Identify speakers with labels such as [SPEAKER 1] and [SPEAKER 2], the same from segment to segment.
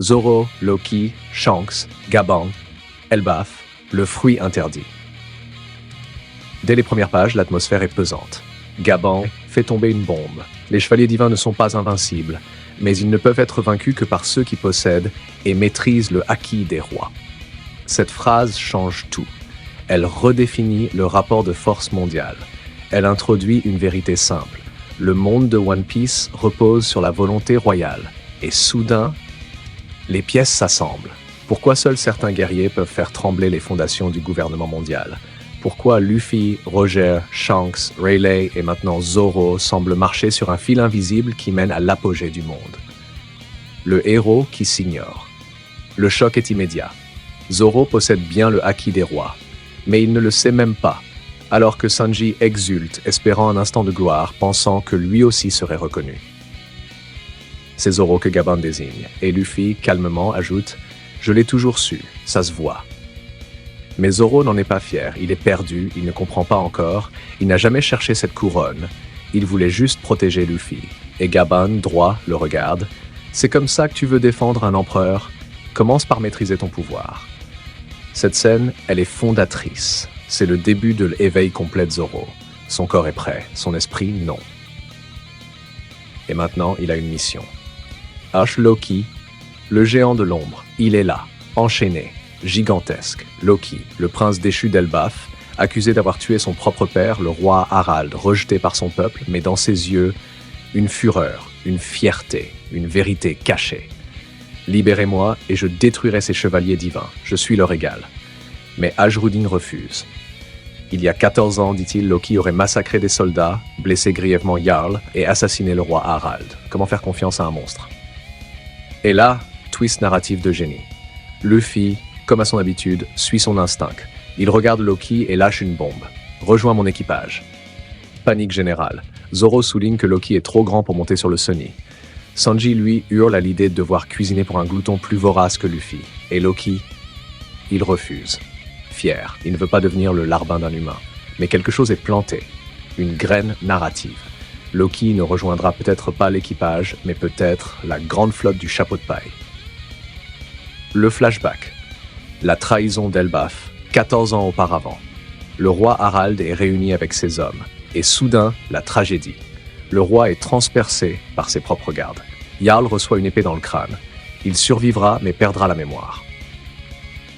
[SPEAKER 1] Zoro, Loki, Shanks, Gaban, Elbaf, le fruit interdit. Dès les premières pages, l'atmosphère est pesante. Gaban fait tomber une bombe. Les chevaliers divins ne sont pas invincibles, mais ils ne peuvent être vaincus que par ceux qui possèdent et maîtrisent le acquis des rois. Cette phrase change tout. Elle redéfinit le rapport de force mondial. Elle introduit une vérité simple. Le monde de One Piece repose sur la volonté royale. Et soudain, les pièces s'assemblent. Pourquoi seuls certains guerriers peuvent faire trembler les fondations du gouvernement mondial? Pourquoi Luffy, Roger, Shanks, Rayleigh et maintenant Zoro semblent marcher sur un fil invisible qui mène à l'apogée du monde? Le héros qui s'ignore. Le choc est immédiat. Zoro possède bien le acquis des rois, mais il ne le sait même pas, alors que Sanji exulte, espérant un instant de gloire, pensant que lui aussi serait reconnu. C'est Zoro que Gaban désigne, et Luffy, calmement, ajoute « Je l'ai toujours su, ça se voit ». Mais Zoro n'en est pas fier, il est perdu, il ne comprend pas encore, il n'a jamais cherché cette couronne, il voulait juste protéger Luffy. Et Gaban, droit, le regarde. C'est comme ça que tu veux défendre un empereur? Commence par maîtriser ton pouvoir. Cette scène, elle est fondatrice. C'est le début de l'éveil complet de Zoro. Son corps est prêt, son esprit, non. Et maintenant, il a une mission. Ash Loki, le géant de l'ombre, il est là, enchaîné. Gigantesque, Loki, le prince déchu d'Elbaf, accusé d'avoir tué son propre père, le roi Harald, rejeté par son peuple, mais dans ses yeux, une fureur, une fierté, une vérité cachée. Libérez-moi et je détruirai ces chevaliers divins, je suis leur égal. Mais Ajrudin refuse. Il y a 14 ans, dit-il, Loki aurait massacré des soldats, blessé grièvement Jarl et assassiné le roi Harald. Comment faire confiance à un monstre? Et là, twist narratif de génie. Luffy, comme à son habitude, suit son instinct. Il regarde Loki et lâche une bombe. Rejoins mon équipage. Panique générale. Zoro souligne que Loki est trop grand pour monter sur le Sunny. Sanji, lui, hurle à l'idée de devoir cuisiner pour un glouton plus vorace que Luffy. Et Loki, il refuse. Fier, il ne veut pas devenir le larbin d'un humain. Mais quelque chose est planté. Une graine narrative. Loki ne rejoindra peut-être pas l'équipage, mais peut-être la grande flotte du chapeau de paille. Le flashback. La trahison d'Elbaf, 14 ans auparavant. Le roi Harald est réuni avec ses hommes. Et soudain, la tragédie. Le roi est transpercé par ses propres gardes. Jarl reçoit une épée dans le crâne. Il survivra, mais perdra la mémoire.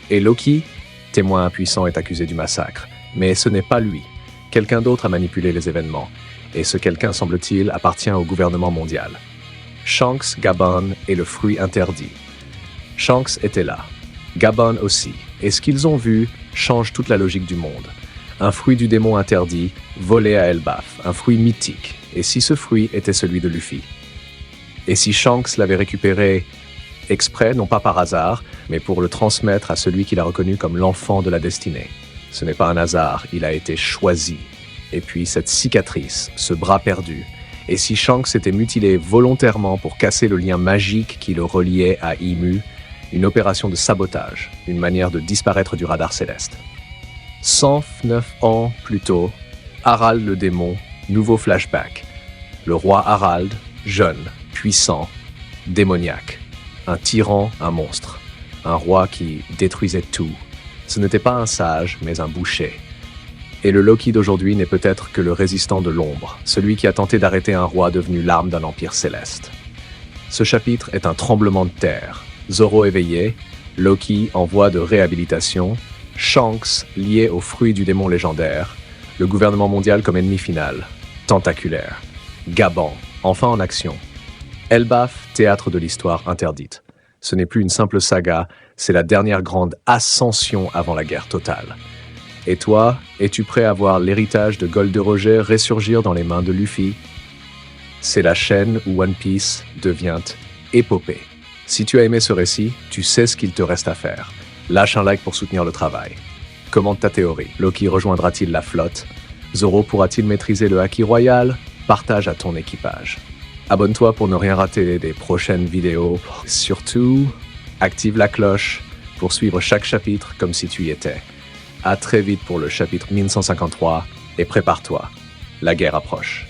[SPEAKER 1] Et Loki, témoin impuissant, est accusé du massacre. Mais ce n'est pas lui. Quelqu'un d'autre a manipulé les événements. Et ce quelqu'un, semble-t-il, appartient au gouvernement mondial. Shanks, Gaban et le fruit interdit. Shanks était là. Gaban aussi. Et ce qu'ils ont vu change toute la logique du monde. Un fruit du démon interdit, volé à Elbaf, un fruit mythique. Et si ce fruit était celui de Luffy? Et si Shanks l'avait récupéré exprès, non pas par hasard, mais pour le transmettre à celui qu'il a reconnu comme l'enfant de la destinée? Ce n'est pas un hasard, il a été choisi. Et puis cette cicatrice, ce bras perdu. Et si Shanks s'était mutilé volontairement pour casser le lien magique qui le reliait à Imu, une opération de sabotage, une manière de disparaître du radar céleste. 109 ans plus tôt, Harald le démon, nouveau flashback. Le roi Harald, jeune, puissant, démoniaque. Un tyran, un monstre. Un roi qui détruisait tout. Ce n'était pas un sage, mais un boucher. Et le Loki d'aujourd'hui n'est peut-être que le résistant de l'ombre, celui qui a tenté d'arrêter un roi devenu l'arme d'un empire céleste. Ce chapitre est un tremblement de terre. Zoro éveillé, Loki en voie de réhabilitation, Shanks lié au fruit du démon légendaire, le gouvernement mondial comme ennemi final, tentaculaire, Gaban, enfin en action. Elbaf, théâtre de l'histoire interdite. Ce n'est plus une simple saga, c'est la dernière grande ascension avant la guerre totale. Et toi, es-tu prêt à voir l'héritage de Gold Roger ressurgir dans les mains de Luffy? C'est la chaîne où One Piece devient épopée. Si tu as aimé ce récit, tu sais ce qu'il te reste à faire. Lâche un like pour soutenir le travail. Commente ta théorie. Loki rejoindra-t-il la flotte? Zoro pourra-t-il maîtriser le Haki Royal? Partage à ton équipage. Abonne-toi pour ne rien rater des prochaines vidéos. Surtout, active la cloche pour suivre chaque chapitre comme si tu y étais. À très vite pour le chapitre 1153 et prépare-toi. La guerre approche.